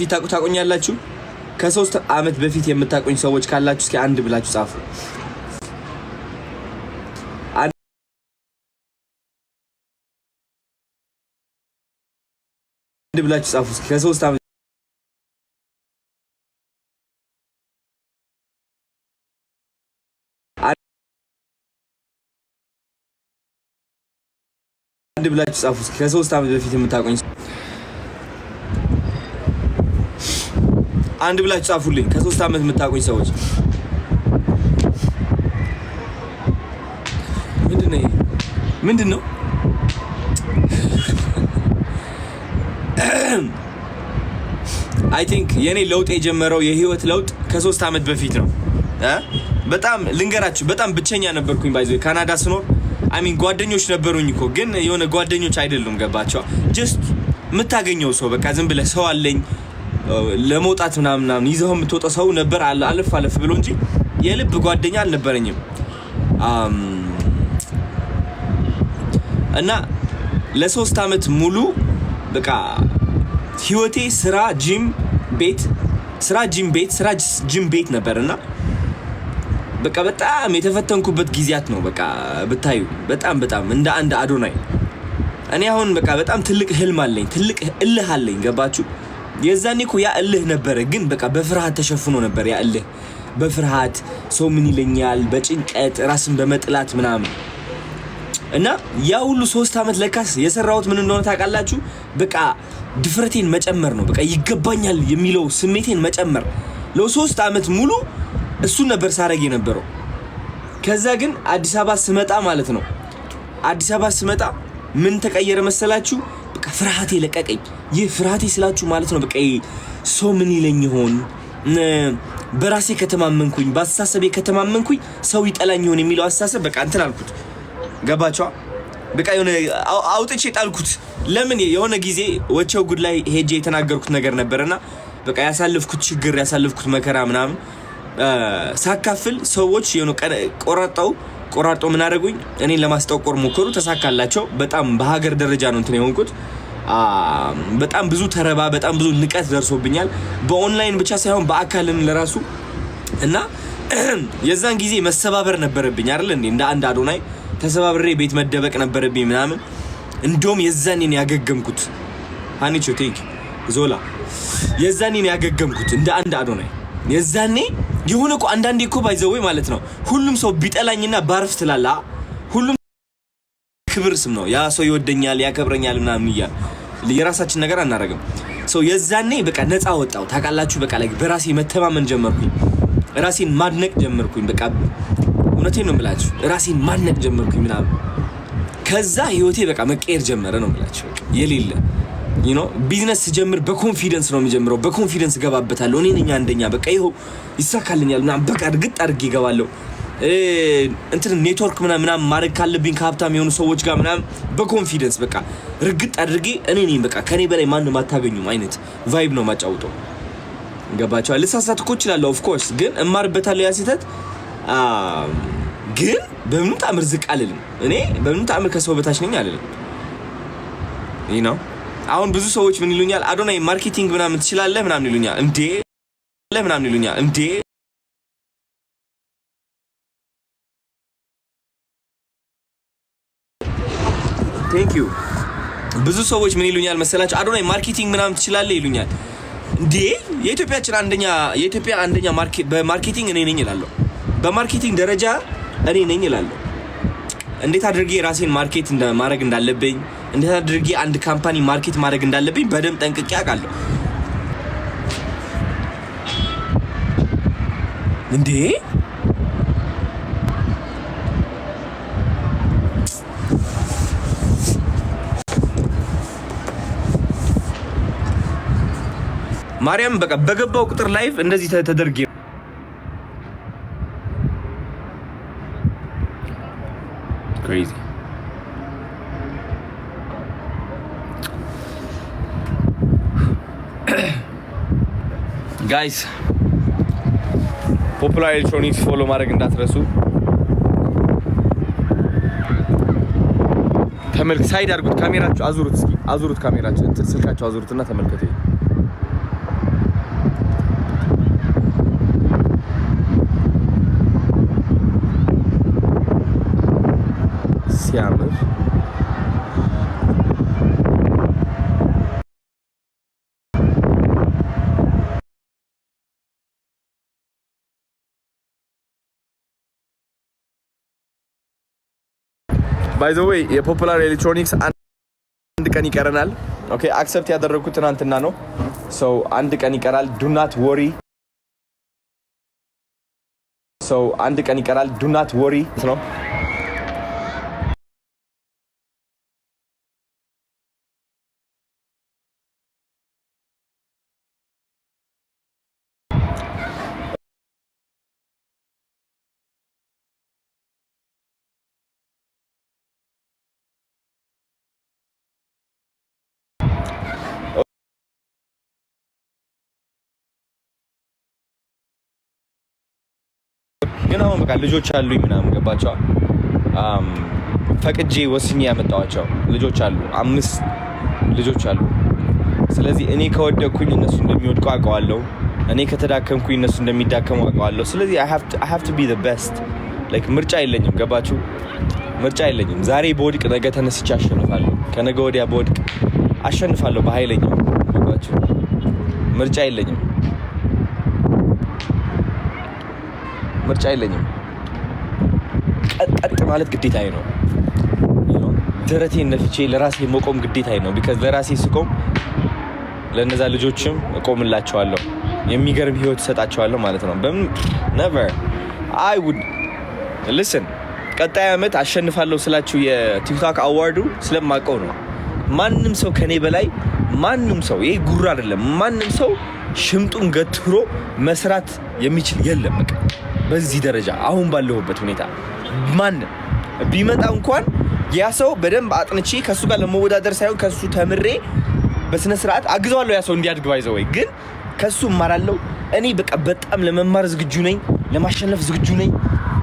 በፊት ታቆኛላችሁ? ከ3 አመት በፊት የምታቆኝ ሰዎች ካላችሁ እስኪ አንድ ብላችሁ ጻፉ። አንድ ብላችሁ ጻፉ እስኪ ከ3 አመት አንድ ብላችሁ ጻፉ እስኪ ከ3 አመት በፊት የምታቆኝ አንድ ብላችሁ ጻፉልኝ። ከ3 አመት የምታቆኝ ሰዎች ምንድነው? አይ ቲንክ የኔ ለውጥ የጀመረው የህይወት ለውጥ ከ3 አመት በፊት ነው። በጣም ልንገራችሁ፣ በጣም ብቸኛ ነበርኩኝ። ባይዘው ካናዳ ስኖር አሚን ጓደኞች ነበሩኝ እኮ ግን የሆነ ጓደኞች አይደሉም። ገባቸው? ጀስት የምታገኘው ሰው በቃ ዝም ብለህ ሰው አለኝ ለመውጣት ምናምን ይዘው የምትወጣ ሰው ነበር አለፍ ብሎ እንጂ የልብ ጓደኛ አልነበረኝም። እና ለ3 አመት ሙሉ በቃ ህይወቴ ስራ ጂም ቤት ነበርና በቃ በጣም የተፈተንኩበት ጊዜያት ነው። በቃ ብታዩ በጣም እንደ አንድ አዶናይ እኔ አሁን በቃ በጣም ትልቅ ህልም አለኝ፣ ትልቅ እልህ አለኝ። ገባችሁ? የዛኔ እኮ ያ እልህ ነበረ፣ ግን በቃ በፍርሃት ተሸፍኖ ነበር ያ እልህ። በፍርሃት ሰው ምን ይለኛል፣ በጭንቀት ራስን በመጥላት ምናምን እና ያ ሁሉ 3 አመት ለካስ የሰራሁት ምን እንደሆነ ታውቃላችሁ? በቃ ድፍረቴን መጨመር ነው። በቃ ይገባኛል የሚለው ስሜቴን መጨመር። ለ3 አመት ሙሉ እሱ ነበር ሳረግ የነበረው። ከዛ ግን አዲስ አበባ ስመጣ ማለት ነው፣ አዲስ አበባ ስመጣ ምን ተቀየረ መሰላችሁ? በቃ ፍርሃቴ ለቀቀኝ። ይህ ፍርሃቴ ስላችሁ ማለት ነው በቃ ሰው ምን ይለኝ ይሆን፣ በራሴ ከተማመንኩኝ፣ በአስተሳሰቤ ከተማመንኩኝ ሰው ይጠላኝ ይሆን የሚለው አስተሳሰብ በቃ እንትን አልኩት። ገባችሁ? በቃ የሆነ አውጥቼ ጣልኩት። ለምን የሆነ ጊዜ ወቸው ጉድ ላይ ሄጄ የተናገርኩት ነገር ነበርና በቃ ያሳለፍኩት ችግር ያሳለፍኩት መከራ ምናምን ሳካፍል ሰዎች የሆነ ቆራርጠው ምን አደረጉኝ? እኔን ለማስጠቆር ሞከሩ። ተሳካላቸው። በጣም በሀገር ደረጃ ነው እንትን የሆንኩት። በጣም ብዙ ተረባ፣ በጣም ብዙ ንቀት ደርሶብኛል። በኦንላይን ብቻ ሳይሆን በአካልም ለራሱ እና የዛን ጊዜ መሰባበር ነበረብኝ አይደል እንዴ? እንደ አንድ አዶናይ ተሰባብሬ ቤት መደበቅ ነበረብኝ ምናምን። እንደውም የዛኔን ያገገምኩት ሃኒቾ ቴክ ዞላ የዛኔን ያገገምኩት እንደ አንድ አዶናይ። የዛኔ የሆነ እኮ አንዳንዴ እኮ ባይዘው ማለት ነው ሁሉም ሰው ቢጠላኝና ባርፍ ትላላ፣ ሁሉም ክብር ስም ነው። ያ ሰው ይወደኛል ያከብረኛል ምናምን ይያል የራሳችን ነገር አናረግም። ሰው የዛኔ በቃ ነፃ ወጣው ታውቃላችሁ። በቃ ላይ በራሴ መተማመን ጀመርኩኝ፣ ራሴን ማድነቅ ጀመርኩኝ። በቃ እውነቴን ነው የምላችሁ፣ ራሴን ማድነቅ ጀመርኩኝ ምናምን። ከዛ ህይወቴ በቃ መቀየር ጀመረ ነው የምላችሁ። የሌለ ቢዝነስ ጀምር በኮንፊደንስ ነው የሚጀምረው። በኮንፊደንስ ገባበታለሁ። እኔ ነኝ አንደኛ፣ በቃ ይሄው ይሳካልኛል ምናምን በቃ እርግጥ አድርጌ ገባለሁ። እንትን ኔትወርክ ምናምን ማድረግ ካለብኝ ከሀብታም የሆኑ ሰዎች ጋር ምናምን በኮንፊደንስ በቃ እርግጥ አድርጌ እኔ ነኝ በቃ ከኔ በላይ ማንንም አታገኙም አይነት ቫይብ ነው ማጫውተው። ገባችኋል? ልሳሳት እኮ እችላለሁ ኦፍ ኮርስ፣ ግን እማርበታለሁ። ያ ስህተት ግን በምንም ተአምር ዝቅ አልልም። እኔ በምንም ተአምር ከሰው በታች ነኝ አልልም። አሁን ብዙ ሰዎች ምን ይሉኛል? አዶናይ ማርኬቲንግ ምናምን ትችላለህ ምናምን ይሉኛል። እንዴ ቴንክ ዩ። ብዙ ሰዎች ምን ይሉኛል መሰላችሁ? አዶናይ ማርኬቲንግ ምናምን ትችላለህ ይሉኛል። እንዴ የኢትዮጵያ አንደኛ በማርኬቲንግ እኔ ነኝ እላለሁ። በማርኬቲንግ ደረጃ እኔ ነኝ እላለሁ። እንዴት አድርጌ ራሴን ማርኬት ማድረግ እንዳለብኝ፣ እንዴት አድርጌ አንድ ካምፓኒ ማርኬት ማድረግ እንዳለብኝ በደንብ ጠንቅቄ አውቃለሁ። እንዴ ማርያም በቃ በገባው ቁጥር ላይፍ እንደዚህ ተደርጌ crazy guys ፖፑላር ኤሌክትሮኒክስ ፎሎ ማድረግ እንዳትረሱ። ተመልክ ሳይድ አድርጉት፣ ካሜራችሁ አዙሩት፣ እስኪ አዙሩት፣ ካሜራችሁ እንትን ስልካችሁ አዙሩትና ተመልከቱ። ሲያምር ባይ ዘ ዌይ የፖፑላር ኤሌክትሮኒክስ አንድ ቀን ይቀረናል። ኦኬ አክሰፕት ያደረኩት ትናንትና ነው። ሶ አንድ ቀን ይቀራል። ዱ ናት ወሪ አንድ ቀን ይቀራል። ዱ ናት ወሪ ነው። ግን አሁን በቃ ልጆች አሉኝ ምናምን ገባቸው። ፈቅጄ ወስኜ ያመጣዋቸው ልጆች አሉ፣ 5 ልጆች አሉ። ስለዚህ እኔ ከወደኩኝ እነሱ እንደሚወድቁ አውቀዋለሁ። እኔ ከተዳከምኩኝ እነሱ እንደሚዳከሙ አውቀዋለሁ። ስለዚህ I have to be the best like ምርጫ የለኝም። ገባችሁ? ምርጫ የለኝም። ዛሬ በወድቅ ነገ ተነስቼ አሸንፋለሁ። ከነገ ወዲያ በወድቅ አሸንፋለሁ በኃይለኛው። ገባችሁ? ምርጫ የለኝም። ምርጫ የለኝም። ቀጥ ማለት ግዴታዬ ነው። ደረቴን ነፍቼ ለራሴ መቆም ግዴታዬ ነው። ቢካዝ ለራሴ ስቆም ለነዛ ልጆችም እቆምላቸዋለሁ። የሚገርም ህይወት እሰጣቸዋለሁ ማለት ነው። በምን never I would listen ቀጣይ አመት አሸንፋለሁ ስላችሁ የቲክቶክ አዋርዱ ስለማውቀው ነው። ማንም ሰው ከኔ በላይ ማንም ሰው ይሄ ጉራ አይደለም። ማንም ሰው ሽምጡን ገትሮ መስራት የሚችል የለም። በቃ በዚህ ደረጃ አሁን ባለሁበት ሁኔታ ማንም ቢመጣ እንኳን ያ ሰው በደንብ አጥንቼ ከሱ ጋር ለመወዳደር ሳይሆን ከሱ ተምሬ በስነ ስርዓት አግዘዋለሁ። ያ ሰው እንዲያድግ ባይዘው ወይ ግን ከሱ እማራለሁ። እኔ በቃ በጣም ለመማር ዝግጁ ነኝ፣ ለማሸነፍ ዝግጁ ነኝ።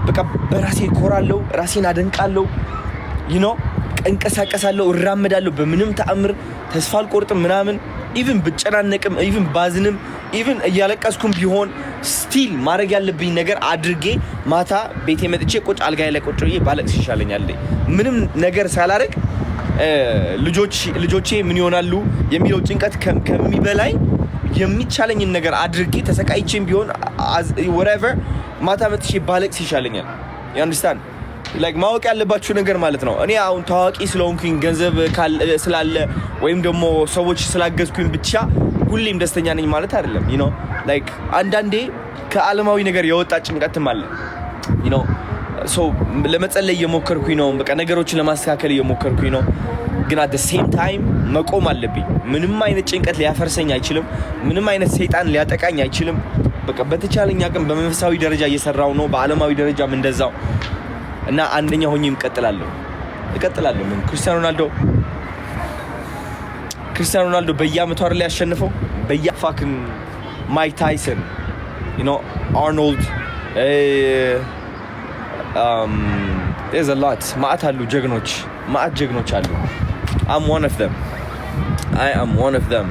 በቃ በራሴ እኮራለሁ፣ ራሴን አደንቃለሁ። እንቀሳቀሳለሁ፣ እራመዳለሁ። በምንም ተአምር ተስፋ አልቆርጥም ምናምን። ኢቭን ብጨናነቅም ኢቭን ባዝንም ኢቭን እያለቀስኩም ቢሆን ስቲል ማድረግ ያለብኝ ነገር አድርጌ ማታ ቤቴ መጥቼ ቁጭ አልጋዬ ላይ ቁጭ ብዬ ባለቅስ ይሻለኛል። ምንም ነገር ሳላረግ ልጆቼ ምን ይሆናሉ የሚለው ጭንቀት ከሚበላይ የሚቻለኝን ነገር አድርጌ ተሰቃይቼም ቢሆን whatever ማታ መጥቼ ባለቅስ ይሻለኛል። you understand like ማወቅ ያለባችሁ ነገር ማለት ነው። እኔ አሁን ታዋቂ ስለሆንኩኝ ገንዘብ ስላለ ወይም ደግሞ ሰዎች ስላገዝኩኝ ብቻ ሁሌም ደስተኛ ነኝ ማለት አይደለም። like አንዳንዴ ከዓለማዊ ነገር የወጣ ጭንቀትም አለ። so ለመጸለይ እየሞከርኩኝ ነው። በቃ ነገሮችን ለማስተካከል እየሞከርኩኝ ነው። ግን at the same time መቆም አለብኝ። ምንም አይነት ጭንቀት ሊያፈርሰኝ አይችልም። ምንም አይነት ሰይጣን ሊያጠቃኝ አይችልም። በቃ በተቻለኝ አቅም በመንፈሳዊ ደረጃ እየሰራው ነው፣ በዓለማዊ ደረጃም እንደዛው እና አንደኛ ሆኜም እቀጥላለሁ። ምን ክርስቲያኖ ሮናልዶ በየአመቱ አይደል ያሸነፈው? በየፋክን ማይክ ታይሰን አርኖልድ there's a lot ማአት አሉ ጀግኖች አሉ። I am one of them